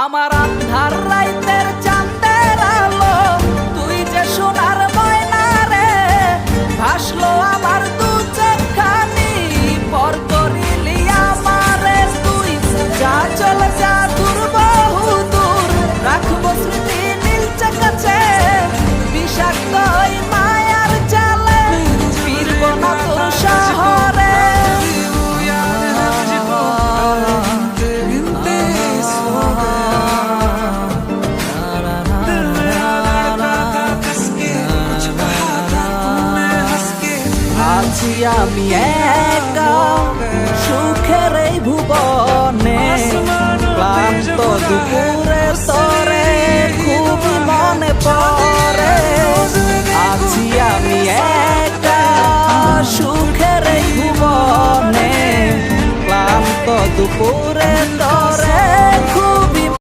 আমার আন্ধার রাইতের চাঁদের আলো, তুই যে সোনার ময়না রে, ভাসলো আমার দু চোখখানি, পর করিলি আমারে তুই। যা চলে যা দূর বহু দূর, রাখবো স্মৃতি নীলচে কাছে, বিষাক্ত ওই মায়ার জালে ফিরব না তোর শহরে। আছি আমি একা সুখের এই ভুবনে, ক্লান্ত দুপুরে তরে খুব মনে পড়ে। আছি আমি একা সুখের এই ভুবনে, ক্লান্ত দুপুরে